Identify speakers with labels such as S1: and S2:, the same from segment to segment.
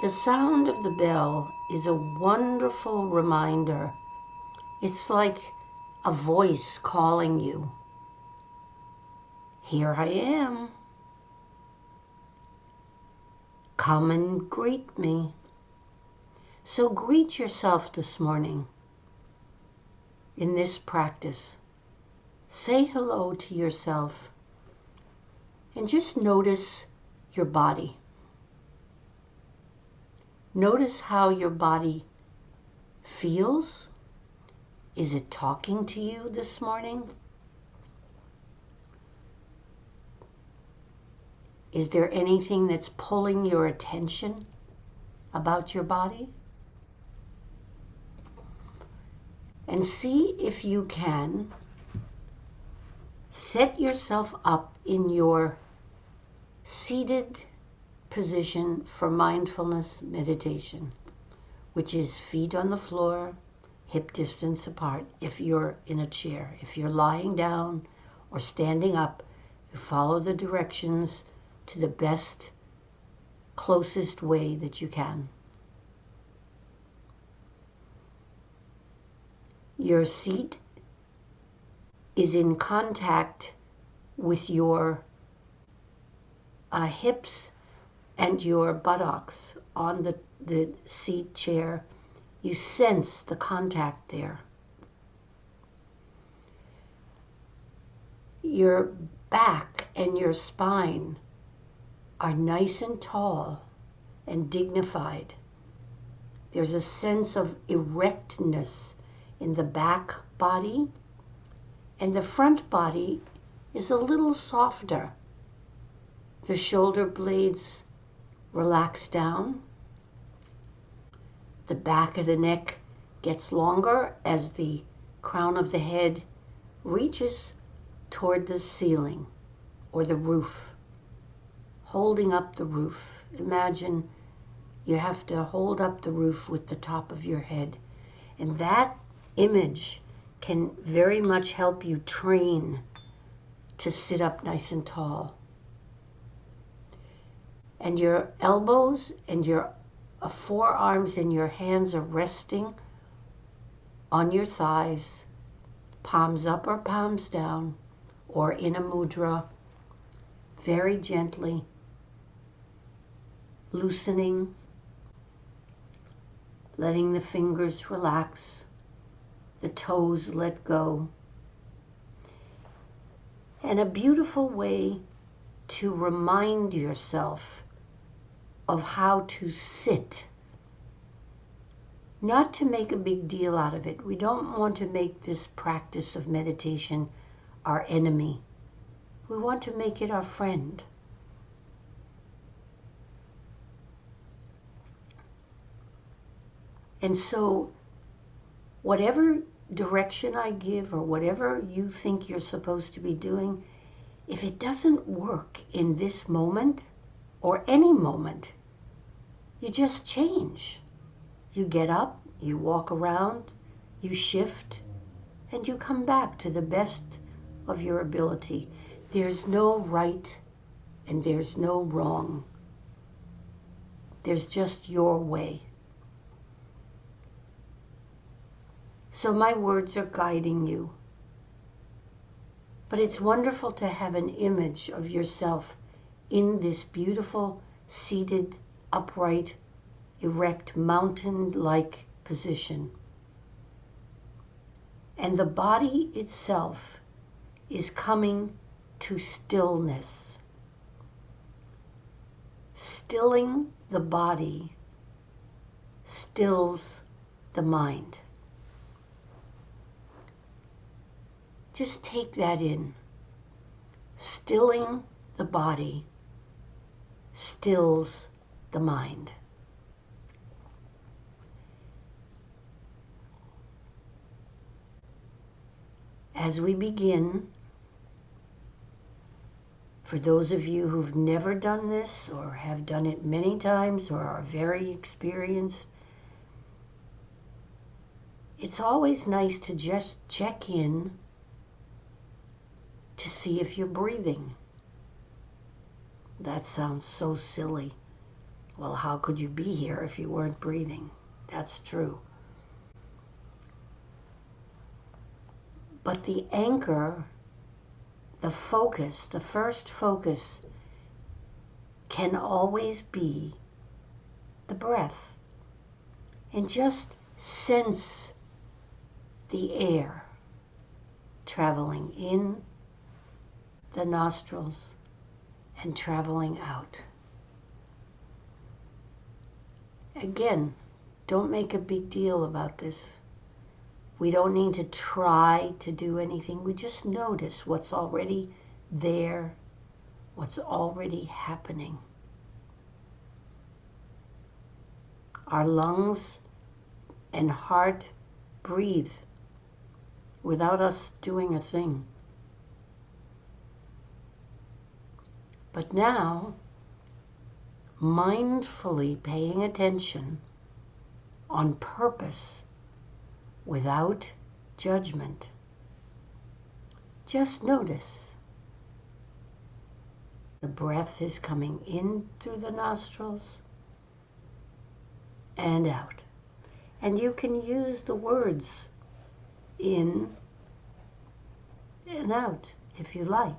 S1: The sound of the bell is a wonderful reminder. It's like a voice calling you. Here I am. Come and greet me. So greet yourself this morning in this practice. Say hello to yourself and just notice your body. Notice how your body feels. Is it talking to you this morning? Is there anything that's pulling your attention about your body? And see if you can set yourself up in your seated position for mindfulness meditation, which is feet on the floor, hip distance apart if you're in a chair. If you're lying down or standing up, you follow the directions to the best, closest way that you can. Your seat is in contact with your hips and your buttocks on the seat chair. You sense the contact there. Your back and your spine are nice and tall and dignified. There's a sense of erectness in the back body, and the front body is a little softer. The shoulder blades relax down. The back of the neck gets longer as the crown of the head reaches toward the ceiling or the roof, holding up the roof. Imagine you have to hold up the roof with the top of your head. And that image can very much help you train to sit up nice and tall. And your elbows and your forearms and your hands are resting on your thighs, palms up or palms down, or in a mudra, very gently loosening, letting the fingers relax, the toes let go. And a beautiful way to remind yourself of how to sit. Not to make a big deal out of it. We don't want to make this practice of meditation our enemy. We want to make it our friend. And so, whatever direction I give or whatever you think you're supposed to be doing, if it doesn't work in this moment or any moment, you just change. You get up, you walk around, you shift, and you come back to the best of your ability. There's no right and there's no wrong. There's just your way. So my words are guiding you. But it's wonderful to have an image of yourself in this beautiful, seated, upright, erect, mountain-like position. And the body itself is coming to stillness. Stilling the body stills the mind. Just take that in. Stilling the body stills the mind. As we begin, for those of you who've never done this or have done it many times or are very experienced, it's always nice to just check in to see if you're breathing. That sounds so silly. Well, how could you be here if you weren't breathing? That's true. But the anchor, the focus, the first focus can always be the breath. And just sense the air traveling in the nostrils and traveling out. Again, don't make a big deal about this. We don't need to try to do anything. We just notice what's already there, what's already happening. Our lungs and heart breathe without us doing a thing. But now, mindfully paying attention on purpose without judgment, just notice the breath is coming in through the nostrils and out. And you can use the words in and out if you like.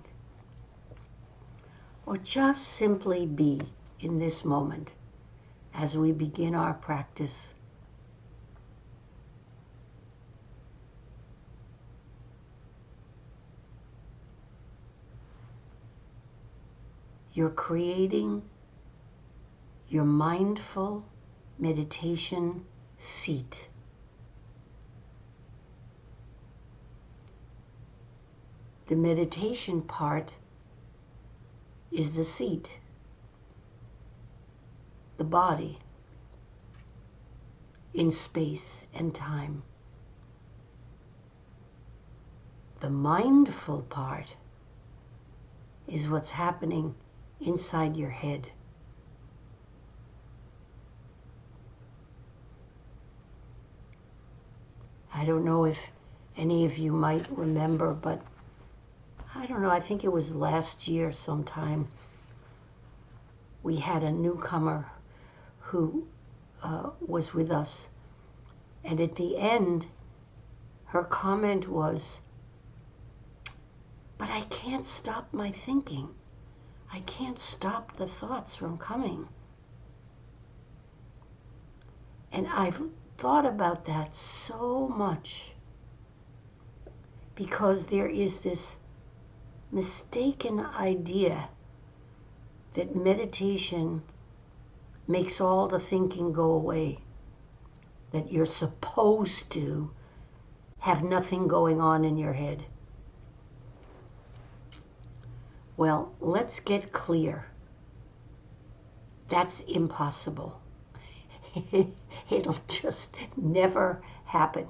S1: Or just simply be in this moment as we begin our practice. You're creating your mindful meditation seat. The meditation part is the seat, the body, in space and time. The mindful part is what's happening inside your head. I don't know if any of you might remember, but I don't know, I think it was last year sometime, we had a newcomer who was with us. And at the end, her comment was, "But I can't stop my thinking. I can't stop the thoughts from coming." And I've thought about that so much, because there is this mistaken idea that meditation makes all the thinking go away, that you're supposed to have nothing going on in your head. Well, let's get clear. That's impossible. It'll just never happen.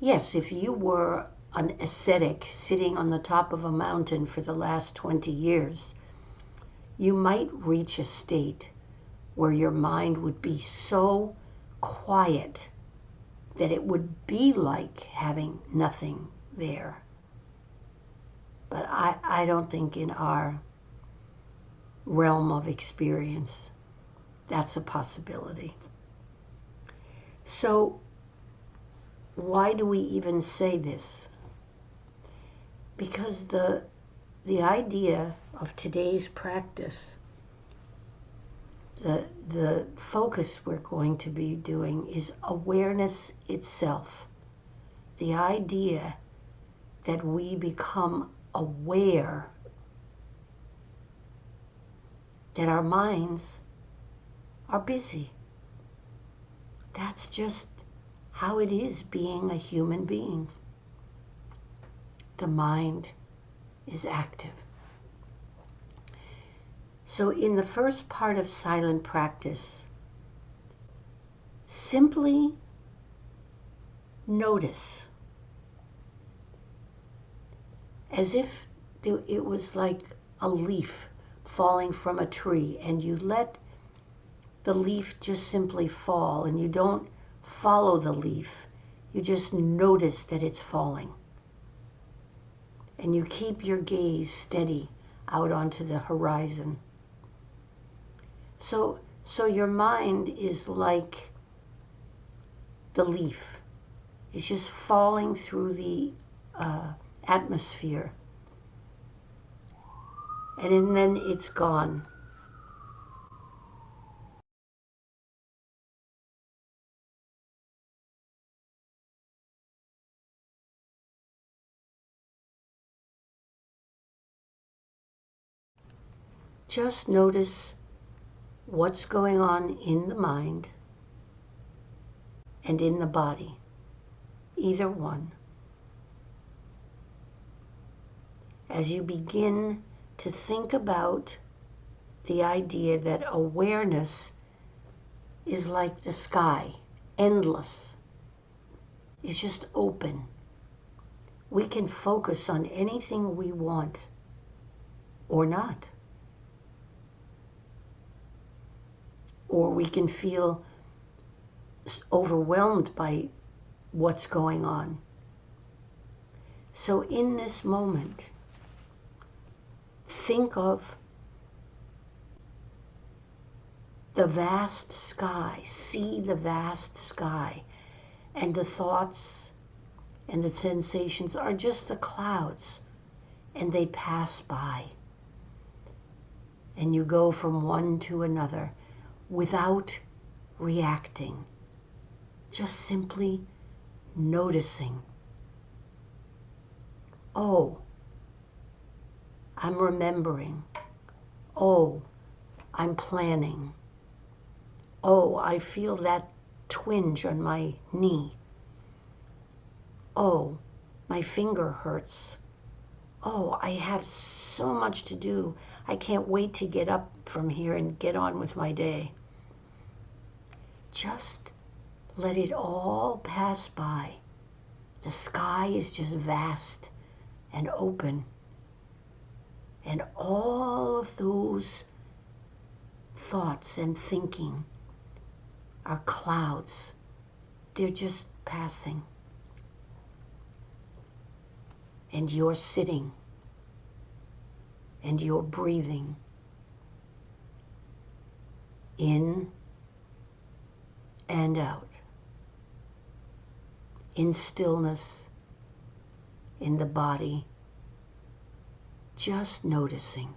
S1: Yes, if you were an ascetic sitting on the top of a mountain for the last 20 years, you might reach a state where your mind would be so quiet that it would be like having nothing there. But I don't think in our realm of experience that's a possibility. So why do we even say this? Because the idea of today's practice, the focus we're going to be doing is awareness itself. The idea that we become aware that our minds are busy. That's just how it is being a human being. The mind is active. So in the first part of silent practice, simply notice, as if it was like a leaf falling from a tree, and you let the leaf just simply fall, and you don't follow the leaf, you just notice that it's falling. And you keep your gaze steady out onto the horizon. So your mind is like the leaf. It's just falling through the atmosphere, and then it's gone. Just notice what's going on in the mind and in the body, either one. As you begin to think about the idea that awareness is like the sky, endless. It's just open. We can focus on anything we want or not. Or we can feel overwhelmed by what's going on. So in this moment, think of the vast sky, see the vast sky, and the thoughts and the sensations are just the clouds, and they pass by. And you go from one to another without reacting, just simply noticing. Oh, I'm remembering. Oh, I'm planning. Oh, I feel that twinge on my knee. Oh, my finger hurts. Oh, I have so much to do. I can't wait to get up from here and get on with my day. Just let it all pass by. The sky is just vast and open. And all of those thoughts and thinking are clouds. They're just passing. And you're sitting and you're breathing in and out, in stillness, in the body, just noticing.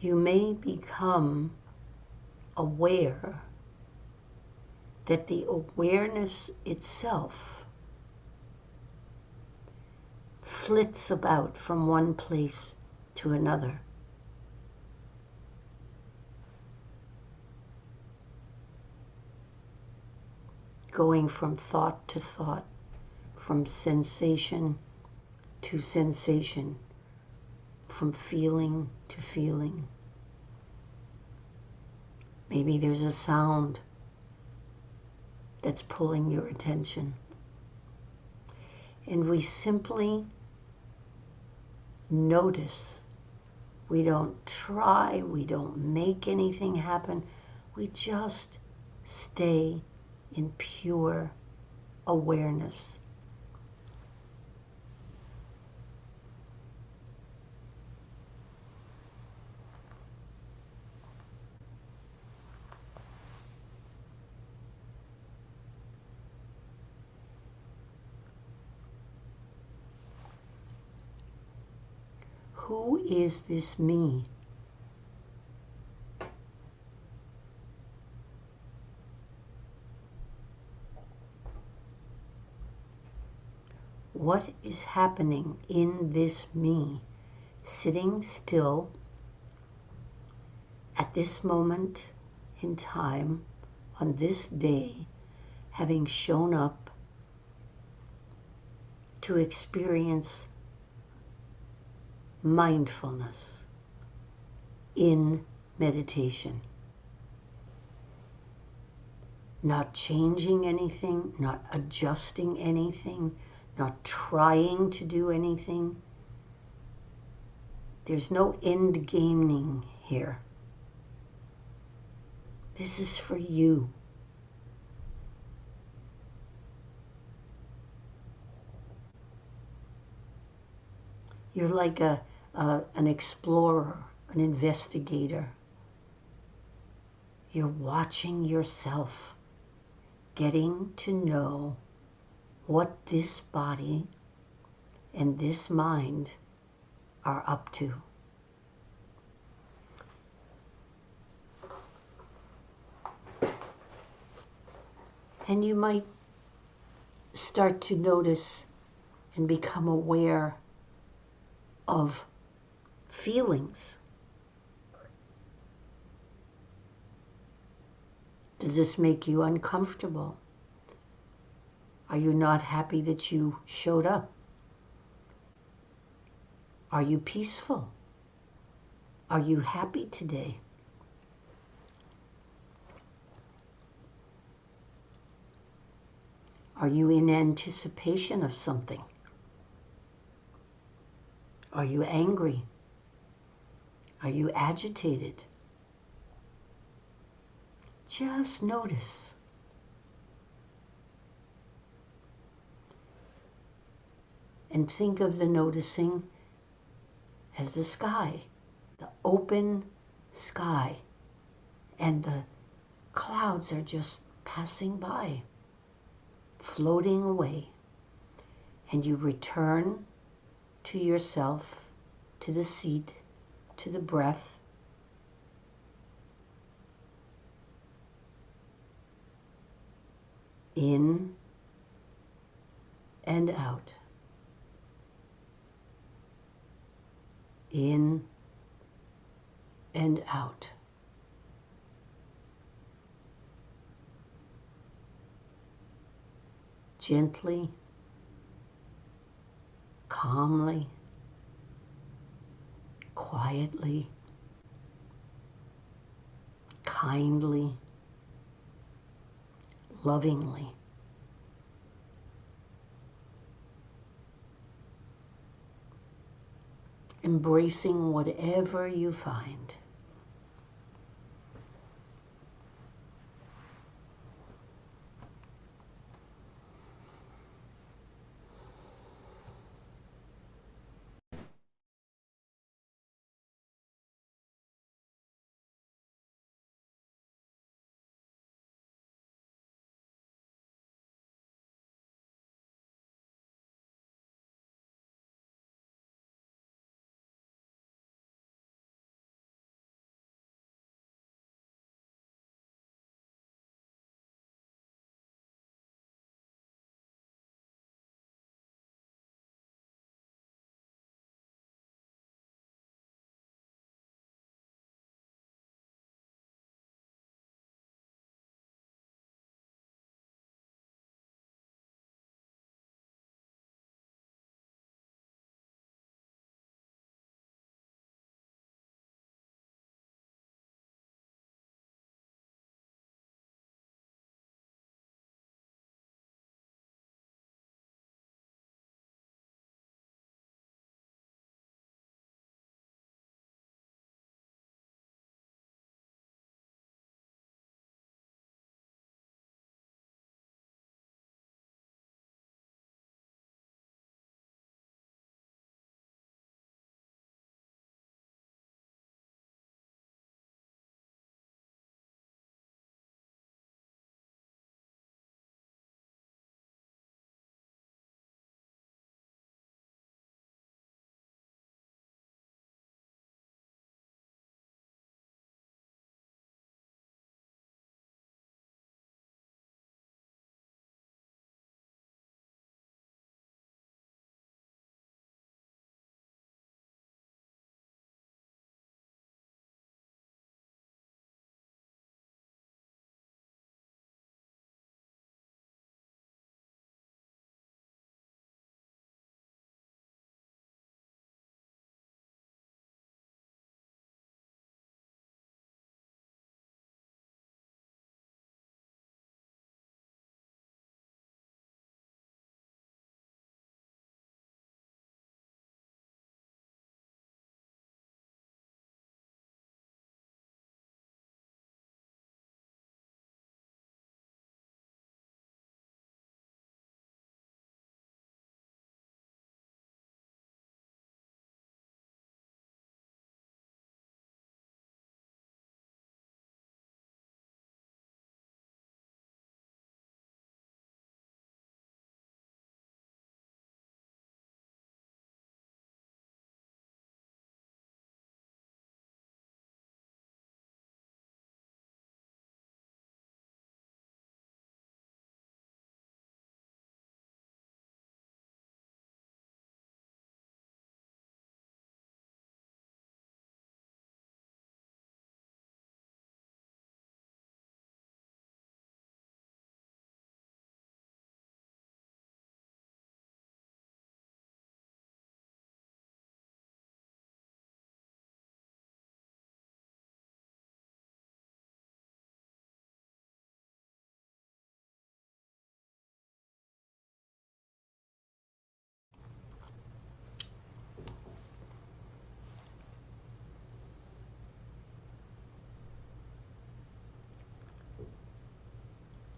S1: you may become aware that the awareness itself flits about from one place to another. Going from thought to thought, from sensation to sensation, from feeling to feeling. Maybe there's a sound that's pulling your attention. And we simply notice. We don't try, we don't make anything happen. We just stay in pure awareness. Who is this me? What is happening in this me, sitting still at this moment in time, on this day, having shown up to experience mindfulness in meditation? Not changing anything, not adjusting anything, not trying to do anything. There's no end gaming here. This is for you. You're like an explorer, an investigator. You're watching yourself, getting to know what this body and this mind are up to. And you might start to notice and become aware of feelings. Does this make you uncomfortable? Are you not happy that you showed up? Are you peaceful? Are you happy today? Are you in anticipation of something? Are you angry? Are you agitated? Just notice. And think of the noticing as the sky, the open sky, and the clouds are just passing by, floating away, and you return to yourself, to the seat, to the breath. In and out. In and out. Gently, calmly, quietly, kindly, lovingly. Embracing whatever you find.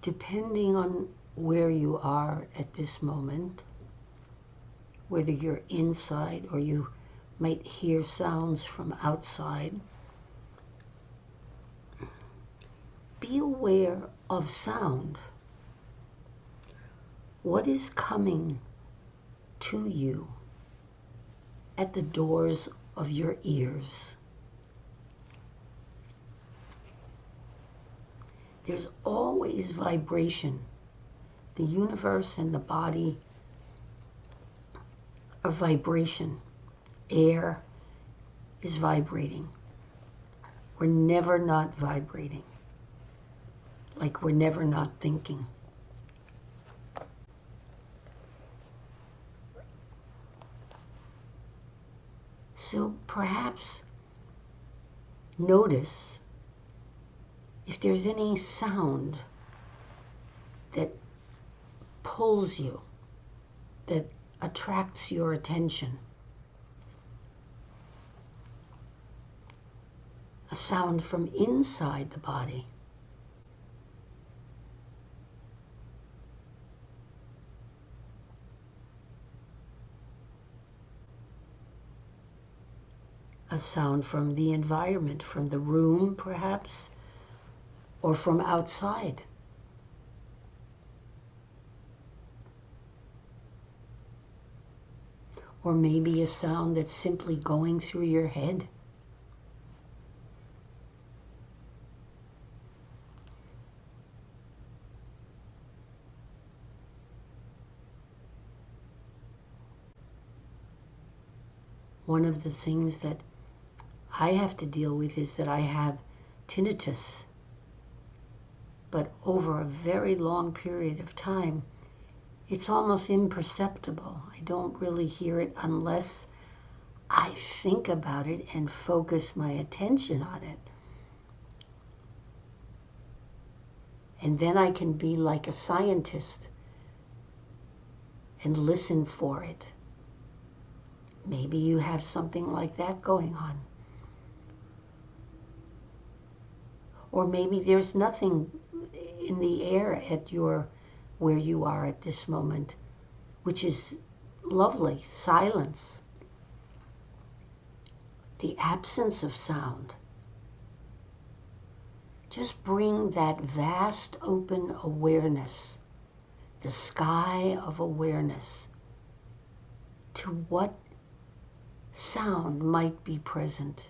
S1: depending on where you are at this moment, whether you're inside or you might hear sounds from outside, be aware of sound. What is coming to you at the doors of your ears? There's always vibration. The universe and the body are vibration. Air is vibrating. We're never not vibrating. Like we're never not thinking. So perhaps notice if there's any sound that pulls you, that attracts your attention. A sound from inside the body. A sound from the environment, from the room perhaps, or from outside. Or maybe a sound that's simply going through your head. One of the things that I have to deal with is that I have tinnitus. But over a very long period of time, it's almost imperceptible. I don't really hear it unless I think about it and focus my attention on it. And then I can be like a scientist and listen for it. Maybe you have something like that going on. Or maybe there's nothing in the air at where you are at this moment, which is lovely, silence. The absence of sound. Just bring that vast open awareness, the sky of awareness, to what sound might be present.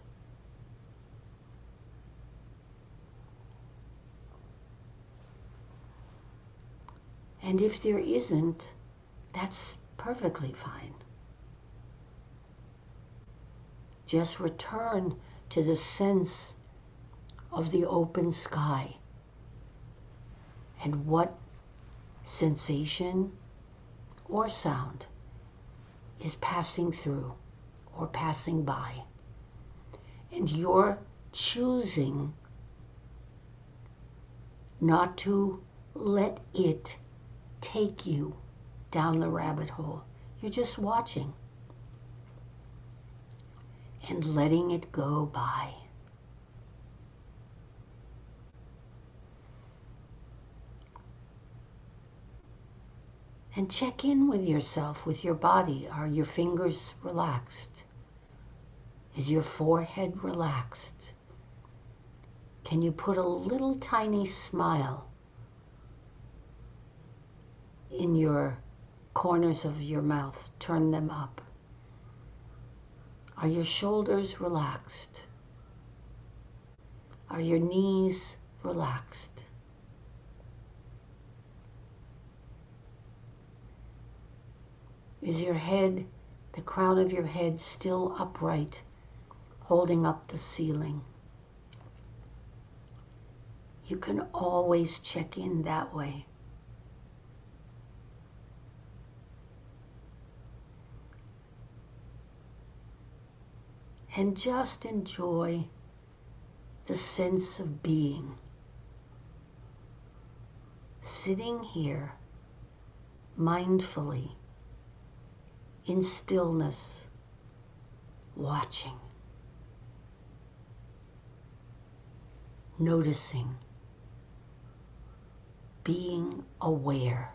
S1: And if there isn't, that's perfectly fine. Just return to the sense of the open sky and what sensation or sound is passing through or passing by. And you're choosing not to let it take you down the rabbit hole. You're just watching and letting it go by. And check in with yourself, with your body. Are your fingers relaxed? Is your forehead relaxed? Can you put a little tiny smile in your corners of your mouth? Turn them up. Are your shoulders relaxed? Are your knees relaxed? Is your head, the crown of your head, still upright, holding up the ceiling? You can always check in that way. And just enjoy the sense of being. Sitting here mindfully, in stillness, watching, noticing, being aware.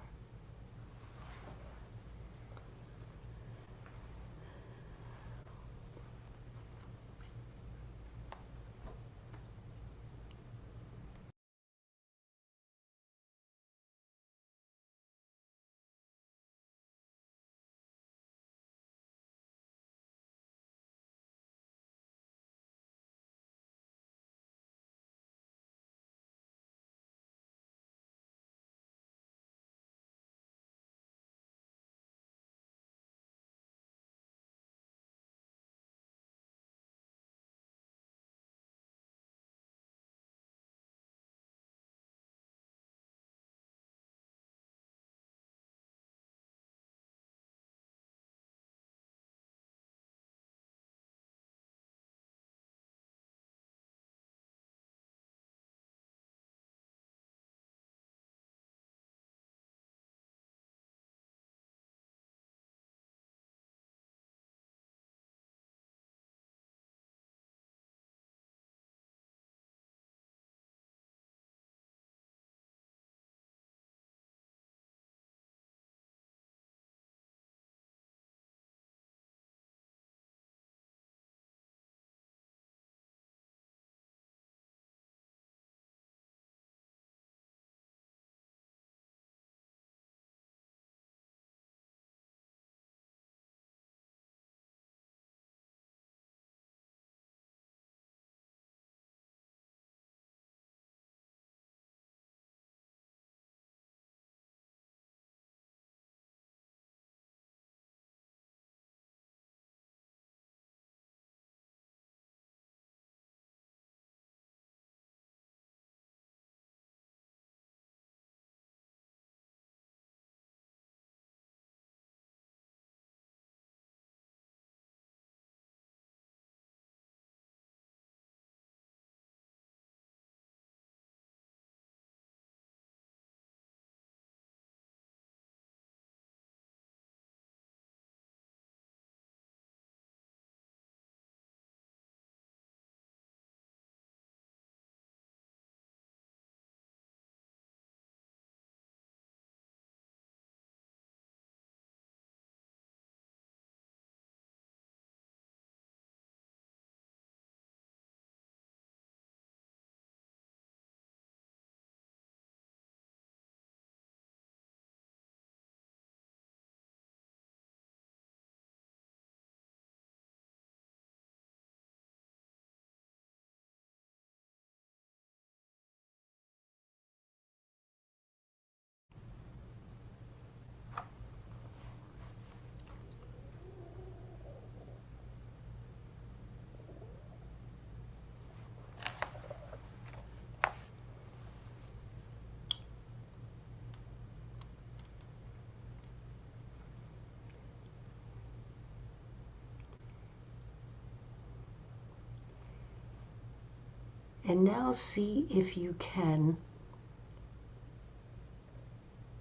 S1: And now see if you can,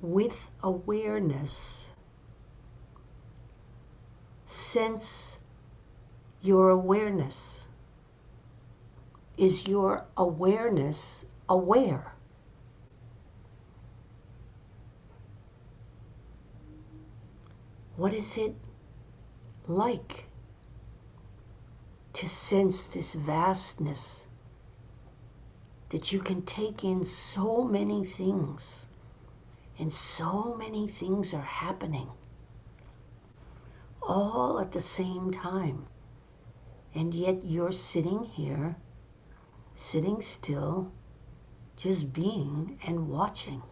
S1: with awareness, sense your awareness. Is your awareness aware? What is it like to sense this vastness, that you can take in so many things, and so many things are happening all at the same time, and yet you're sitting here, sitting still, just being and watching.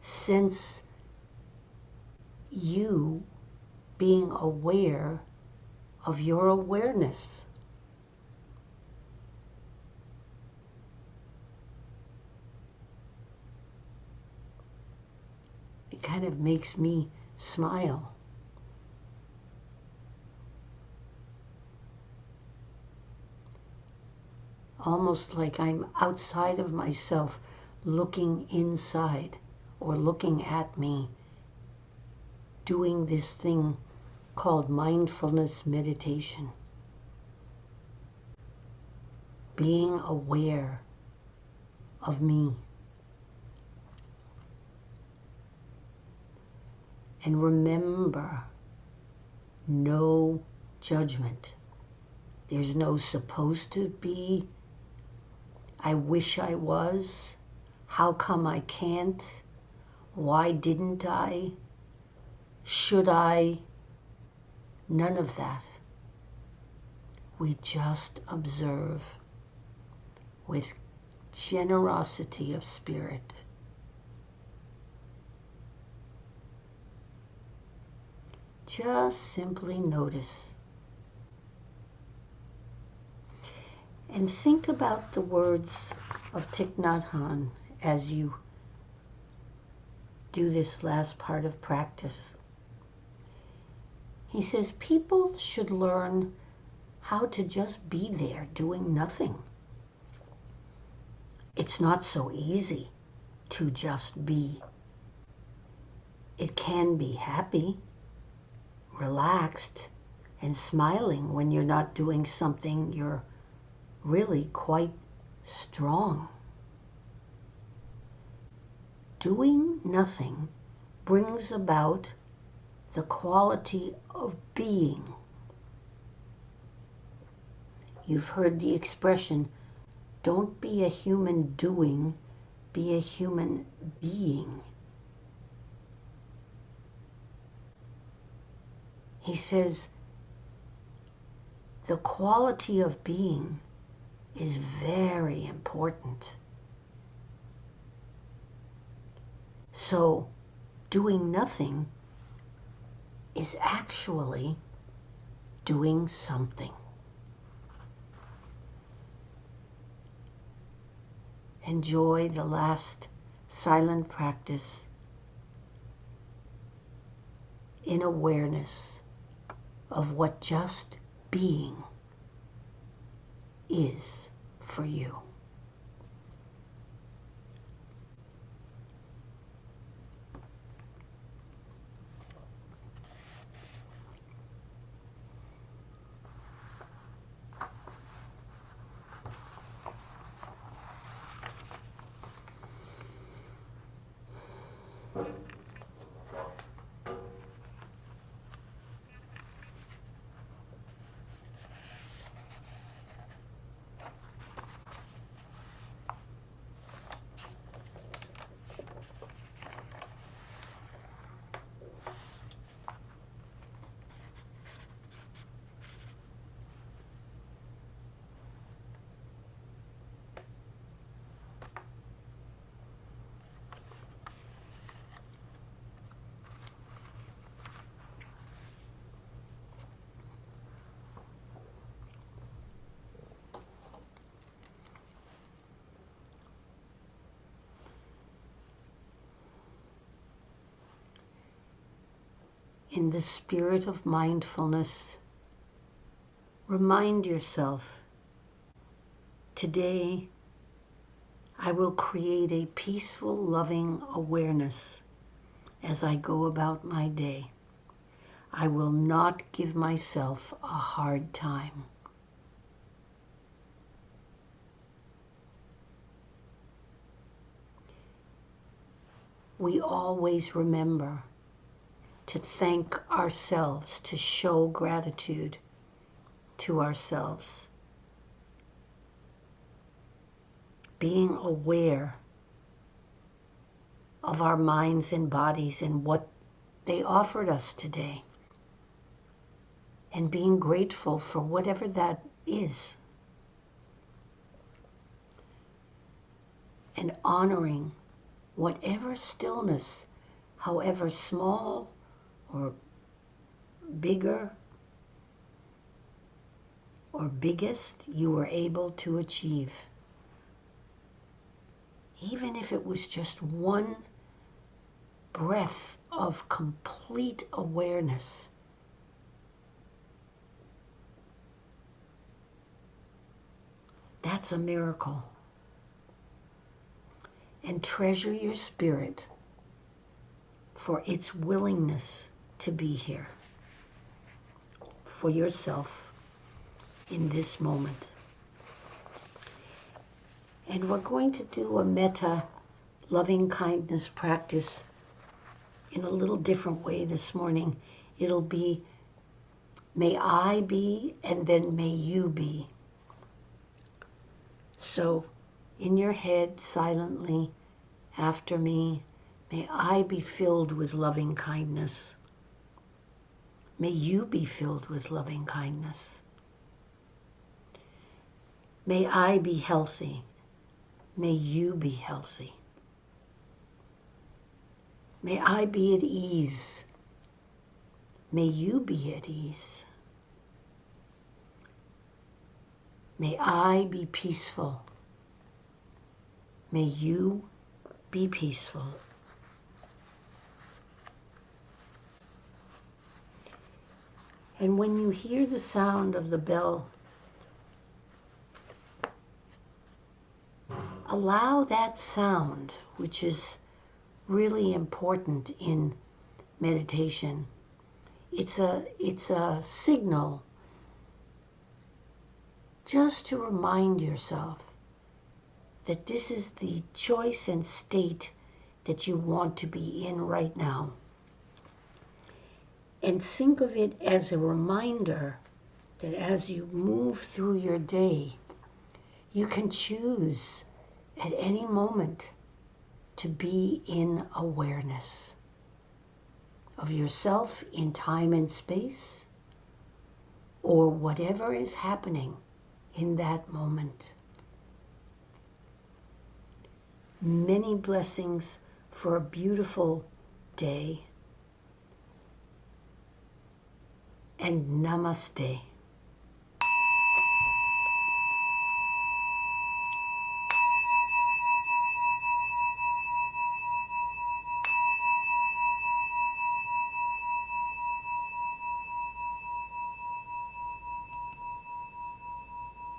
S1: Sense you being aware of your awareness. It kind of makes me smile. Almost like I'm outside of myself, looking inside, or looking at me, doing this thing called mindfulness meditation. Being aware of me. And remember, no judgment. There's no supposed to be, I wish I was, how come I can't, why didn't I, should I, none of that. We just observe with generosity of spirit. Just simply notice. And think about the words of Thich Nhat Hanh as you do this last part of practice. He says people should learn how to just be there doing nothing. It's not so easy to just be. It can be happy, relaxed, and smiling when you're not doing something you're really quite strong. Doing nothing brings about the quality of being. You've heard the expression, don't be a human doing, be a human being. He says the quality of being is very important. So doing nothing is actually doing something. Enjoy the last silent practice in awareness of what just being is for you. In the spirit of mindfulness, remind yourself, today I will create a peaceful, loving awareness as I go about my day. I will not give myself a hard time. We always remember to thank ourselves, to show gratitude to ourselves. Being aware of our minds and bodies and what they offered us today. And being grateful for whatever that is. And honoring whatever stillness, however small or bigger or biggest, you were able to achieve. Even if it was just one breath of complete awareness. That's a miracle. And treasure your spirit for its willingness to be here for yourself in this moment. And we're going to do a metta loving kindness practice in a little different way this morning. It'll be, may I be, and then may you be. So in your head, silently, after me, may I be filled with loving kindness. May you be filled with loving kindness. May I be healthy. May you be healthy. May I be at ease. May you be at ease. May I be peaceful. May you be peaceful. And when you hear the sound of the bell, allow that sound, which is really important in meditation. It's a signal just to remind yourself that this is the choice and state that you want to be in right now. And think of it as a reminder that as you move through your day, you can choose at any moment to be in awareness of yourself in time and space, or whatever is happening in that moment. Many blessings for a beautiful day, and namaste.